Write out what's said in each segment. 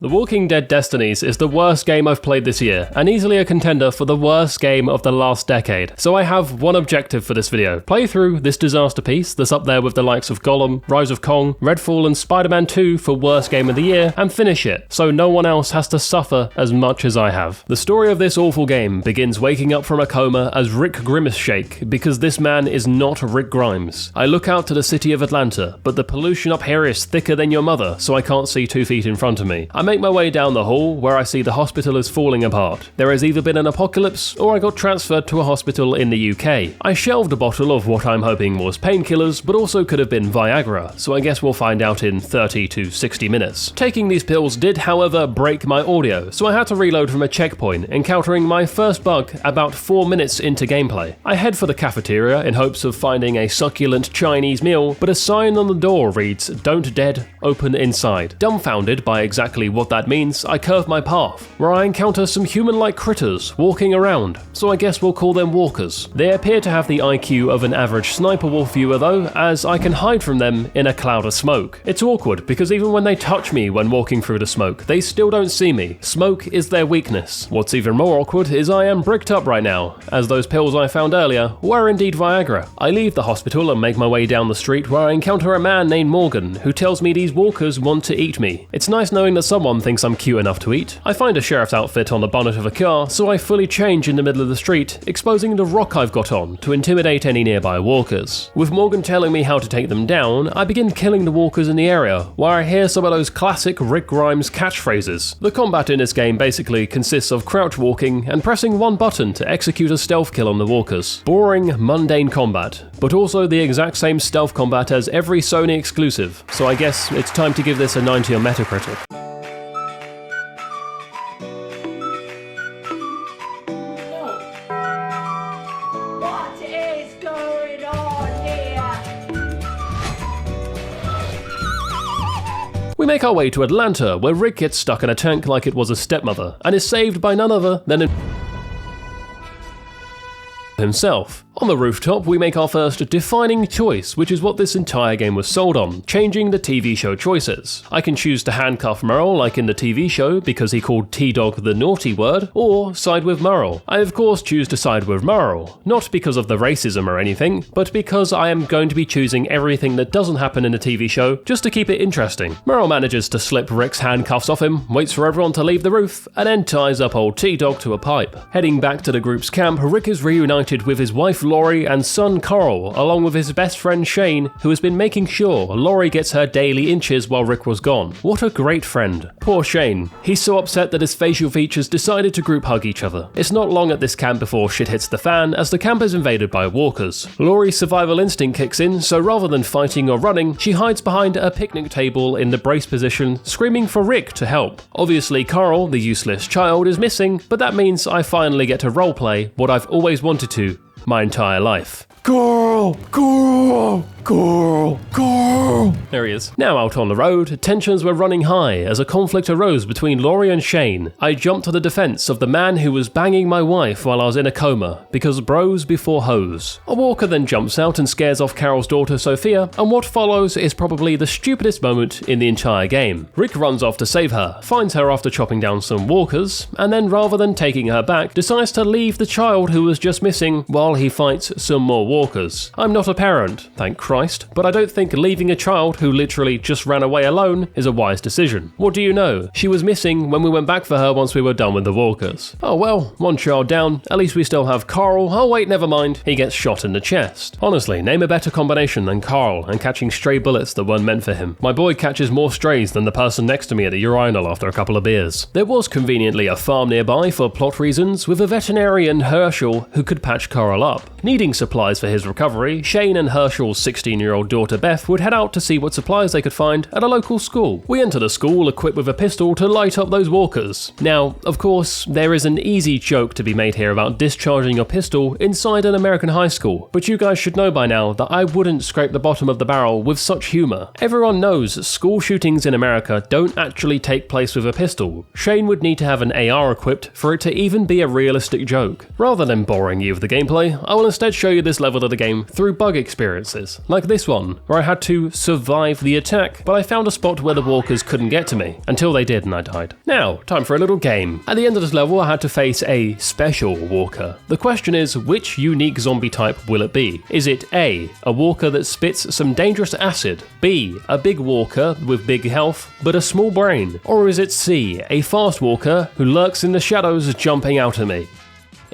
The Walking Dead Destinies is the worst game I've played this year, and easily a contender for the worst game of the last decade. So I have one objective for this video: play through this disaster piece that's up there with the likes of Gollum, Rise of Kong, Redfall and Spider-Man 2 for worst game of the year, and finish it, so no one else has to suffer as much as I have. The story of this awful game begins waking up from a coma as Rick Grimace Shake, because this man is not Rick Grimes. I look out to the city of Atlanta, but the pollution up here is thicker than your mother, so I can't see 2 feet in front of me. I make my way down the hall where I see the hospital is falling apart. There has either been an apocalypse or I got transferred to a hospital in the UK. I shelved a bottle of what I'm hoping was painkillers, but also could have been Viagra, so I guess we'll find out in 30 to 60 minutes. Taking these pills did, however, break my audio, so I had to reload from a checkpoint, encountering my first bug about 4 minutes into gameplay. I head for the cafeteria in hopes of finding a succulent Chinese meal, but a sign on the door reads, "Don't dead, open inside." Dumbfounded by exactly what that means, I curve my path, where I encounter some human-like critters walking around, so I guess we'll call them walkers. They appear to have the IQ of an average sniper wolf viewer though, as I can hide from them in a cloud of smoke. It's awkward, because even when they touch me when walking through the smoke, they still don't see me. Smoke is their weakness. What's even more awkward is I am bricked up right now, as those pills I found earlier were indeed Viagra. I leave the hospital and make my way down the street where I encounter a man named Morgan, who tells me these walkers want to eat me. It's nice knowing that someone thinks I'm cute enough to eat. I find a sheriff's outfit on the bonnet of a car, so I fully change in the middle of the street, exposing the rock I've got on to intimidate any nearby walkers. With Morgan telling me how to take them down, I begin killing the walkers in the area, where I hear some of those classic Rick Grimes catchphrases. The combat in this game basically consists of crouch walking and pressing one button to execute a stealth kill on the walkers. Boring, mundane combat, but also the exact same stealth combat as every Sony exclusive, so I guess it's time to give this a 90 on Metacritic. We make our way to Atlanta, where Rick gets stuck in a tank like it was a stepmother, and is saved by none other than himself. On the rooftop, we make our first defining choice, which is what this entire game was sold on, changing the TV show choices. I can choose to handcuff Merle like in the TV show because he called T-Dog the naughty word, or side with Merle. I of course choose to side with Merle, not because of the racism or anything, but because I am going to be choosing everything that doesn't happen in the TV show just to keep it interesting. Merle manages to slip Rick's handcuffs off him, waits for everyone to leave the roof, and then ties up old T-Dog to a pipe. Heading back to the group's camp, Rick is reunited with his wife Laurie and son Carl, along with his best friend Shane, who has been making sure Laurie gets her daily inches while Rick was gone. What a great friend. Poor Shane. He's so upset that his facial features decided to group hug each other. It's not long at this camp before shit hits the fan, as the camp is invaded by walkers. Laurie's survival instinct kicks in, so rather than fighting or running, she hides behind a picnic table in the brace position, screaming for Rick to help. Obviously Carl, the useless child, is missing, but that means I finally get to roleplay what I've always wanted to my entire life. Girl! There he is. Now out on the road, tensions were running high as a conflict arose between Laurie and Shane. I jumped to the defense of the man who was banging my wife while I was in a coma, because bros before hoes. A walker then jumps out and scares off Carol's daughter Sophia, and what follows is probably the stupidest moment in the entire game. Rick runs off to save her, finds her after chopping down some walkers, and then rather than taking her back, decides to leave the child who was just missing while he fights some more walkers. I'm not a parent, thank Christ, but I don't think leaving a child who literally just ran away alone is a wise decision. What do you know? She was missing when we went back for her once we were done with the walkers. Oh well, one child down, at least we still have Carl. Oh wait, never mind, he gets shot in the chest. Honestly, name a better combination than Carl and catching stray bullets that weren't meant for him. My boy catches more strays than the person next to me at the urinal after a couple of beers. There was conveniently a farm nearby for plot reasons, with a veterinarian Herschel who could patch Carl up. Needing supplies for his recovery, Shane and Herschel's 16-year-old daughter Beth would head out to see what supplies they could find at a local school. We enter the school equipped with a pistol to light up those walkers. Now, of course, there is an easy joke to be made here about discharging your pistol inside an American high school, but you guys should know by now that I wouldn't scrape the bottom of the barrel with such humour. Everyone knows school shootings in America don't actually take place with a pistol. Shane would need to have an AR equipped for it to even be a realistic joke. Rather than boring you with the gameplay, I will instead show you this level of the game through bug experiences. like this one, where I had to survive the attack, but I found a spot where the walkers couldn't get to me, until they did and I died. Now, time for a little game. At the end of this level, I had to face a special walker. The question is, which unique zombie type will it be? Is it A, a walker that spits some dangerous acid, B, a big walker with big health, but a small brain, or is it C, a fast walker who lurks in the shadows jumping out at me?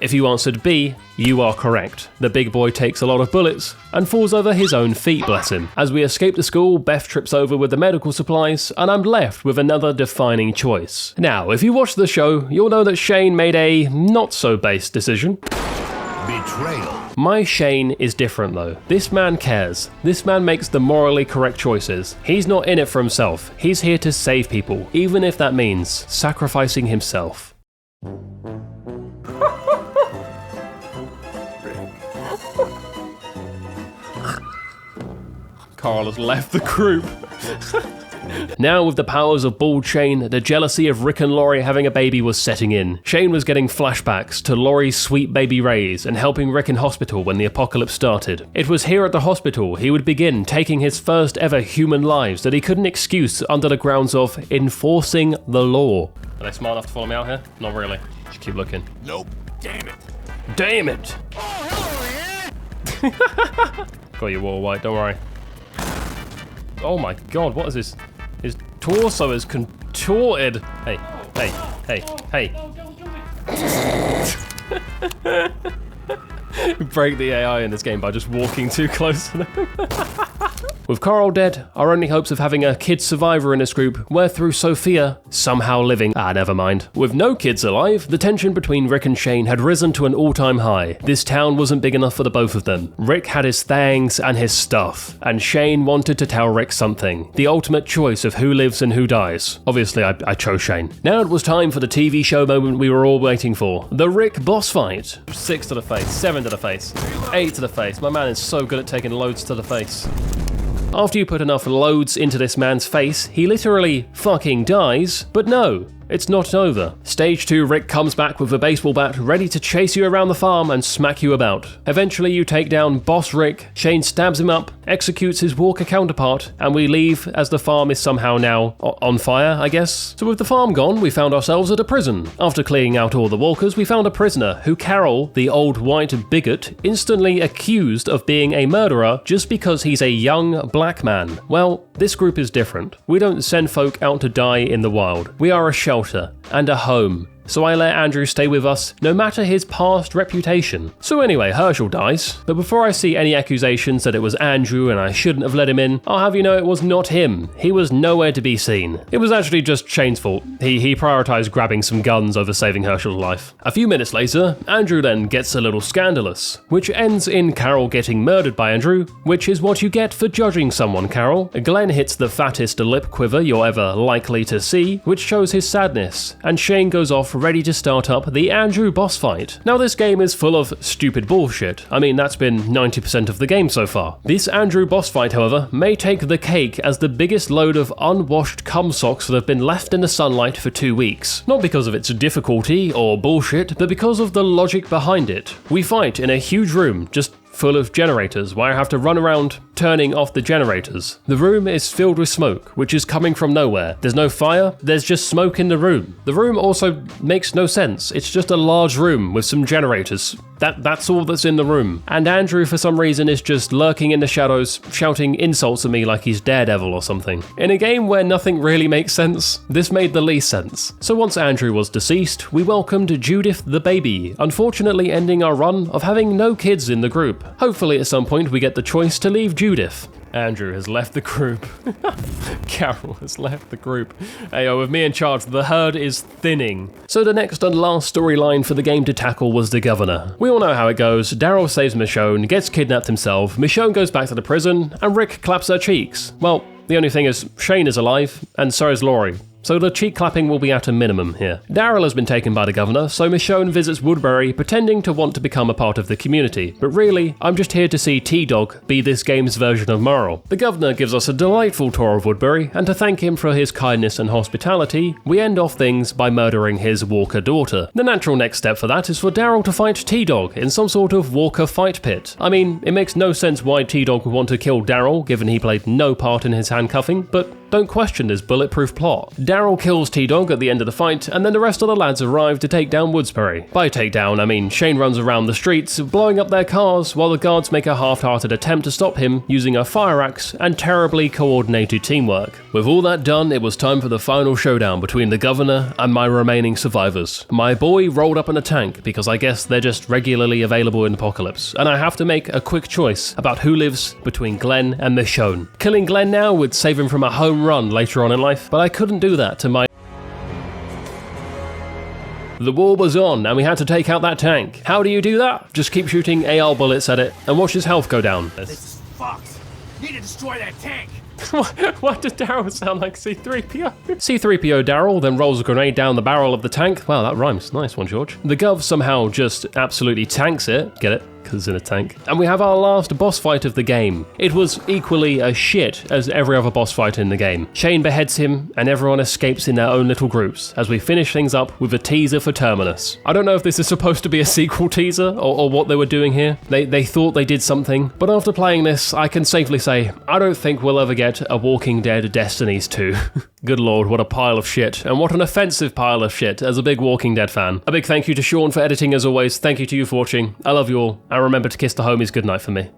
If you answered B, you are correct. The big boy takes a lot of bullets and falls over his own feet, bless him. As we escape the school, Beth trips over with the medical supplies, and I'm left with another defining choice. Now, if you watch the show, you'll know that Shane made a not-so-based decision. Betrayal. My Shane is different though. This man cares. This man makes the morally correct choices. He's not in it for himself. He's here to save people, even if that means sacrificing himself. Carl has left the group. Now, with the powers of Bald Shane, the jealousy of Rick and Laurie having a baby was setting in. Shane was getting flashbacks to Laurie's sweet baby Rays and helping Rick in hospital when the apocalypse started. It was here at the hospital he would begin taking his first ever human lives that he couldn't excuse under the grounds of enforcing the law. Are they smart enough to follow me out here? Not really. Just keep looking. Nope. Damn it. Damn it! Oh, hell yeah! Got your wall white, don't worry. Oh my god, what is this? His torso is contorted. Hey, hey, hey, hey. Break the AI in this game by just walking too close to them. With Carl dead, our only hopes of having a kid survivor in this group were through Sophia somehow living. Never mind. With no kids alive, the tension between Rick and Shane had risen to an all-time high. This town wasn't big enough for the both of them. Rick had his things and his stuff, and Shane wanted to tell Rick something. The ultimate choice of who lives and who dies. Obviously, I chose Shane. Now it was time for the TV show moment we were all waiting for. The Rick boss fight. 6 to the face, 7 to the face, 8 to the face. My man is so good at taking loads to the face. After you put enough loads into this man's face, he literally fucking dies, but no. It's not over. Stage 2, Rick comes back with a baseball bat ready to chase you around the farm and smack you about. Eventually you take down Boss Rick, Shane stabs him up, executes his walker counterpart, and we leave as the farm is somehow now on fire, I guess. So with the farm gone, we found ourselves at a prison. After clearing out all the walkers, we found a prisoner who Carol, the old white bigot, instantly accused of being a murderer just because he's a young black man. Well, this group is different. We don't send folk out to die in the wild. We are a shelter and a home. So I let Andrew stay with us, no matter his past reputation. So anyway, Herschel dies, but before I see any accusations that it was Andrew and I shouldn't have let him in, I'll have you know it was not him. He was nowhere to be seen. It was actually just Shane's fault. He prioritized grabbing some guns over saving Herschel's life. A few minutes later, Andrew then gets a little scandalous, which ends in Carol getting murdered by Andrew, which is what you get for judging someone, Carol. Glenn hits the fattest lip quiver you're ever likely to see, which shows his sadness, and Shane goes off ready to start up the Andrew boss fight. Now this game is full of stupid bullshit. I mean, that's been 90% of the game so far. This Andrew boss fight, however, may take the cake as the biggest load of unwashed cum socks that have been left in the sunlight for 2 weeks. Not because of its difficulty or bullshit, but because of the logic behind it. We fight in a huge room, just full of generators, where I have to run around turning off the generators. The room is filled with smoke, which is coming from nowhere. There's no fire, there's just smoke in the room. The room also makes no sense. It's just a large room with some generators. That's all that's in the room. And Andrew, for some reason, is just lurking in the shadows, shouting insults at me like he's Daredevil or something. In a game where nothing really makes sense, this made the least sense. So once Andrew was deceased, we welcomed Judith the baby, unfortunately ending our run of having no kids in the group. Hopefully at some point we get the choice to leave Judith. Andrew has left the group. Carol has left the group. Ayo, with me in charge, the herd is thinning. So the next and last storyline for the game to tackle was the governor. We all know how it goes. Daryl saves Michonne, gets kidnapped himself, Michonne goes back to the prison, and Rick claps her cheeks. Well, the only thing is, Shane is alive, and so is Laurie. so the cheek clapping will be at a minimum here. Daryl has been taken by the governor, so Michonne visits Woodbury pretending to want to become a part of the community, but really, I'm just here to see T-Dog be this game's version of Merle. The governor gives us a delightful tour of Woodbury, and to thank him for his kindness and hospitality, we end off things by murdering his Walker daughter. The natural next step for that is for Daryl to fight T-Dog in some sort of Walker fight pit. I mean, it makes no sense why T-Dog would want to kill Daryl, given he played no part in his handcuffing, but don't question this bulletproof plot. Daryl kills T-Dog at the end of the fight, and then the rest of the lads arrive to take down Woodsbury. By take down, I mean Shane runs around the streets, blowing up their cars, while the guards make a half-hearted attempt to stop him using a fire axe and terribly coordinated teamwork. With all that done, it was time for the final showdown between the governor and my remaining survivors. My boy rolled up in a tank, because I guess they're just regularly available in Apocalypse, and I have to make a quick choice about who lives between Glenn and Michonne. Killing Glenn now would save him from a home run later on in life, but I couldn't do that to my... The war was on, and we had to take out that tank. How do you do that? Just keep shooting AR bullets at it, and watch his health go down. This is fucked. Need to destroy that tank. Why does Daryl sound like C-3PO? C-3PO Daryl then rolls a grenade down the barrel of the tank. Wow, that rhymes. Nice one, George. The Gov somehow just absolutely tanks it. Get it? Because it's in a tank. And we have our last boss fight of the game. It was equally as shit as every other boss fight in the game. Shane beheads him, and everyone escapes in their own little groups, as we finish things up with a teaser for Terminus. I don't know if this is supposed to be a sequel teaser, or what they were doing here. They thought they did something, but after playing this, I can safely say, I don't think we'll ever get a Walking Dead Destinies 2. Good lord, what a pile of shit, and what an offensive pile of shit as a big Walking Dead fan. A big thank you to Sean for editing as always, thank you to you for watching, I love you all, and remember to kiss the homies goodnight for me.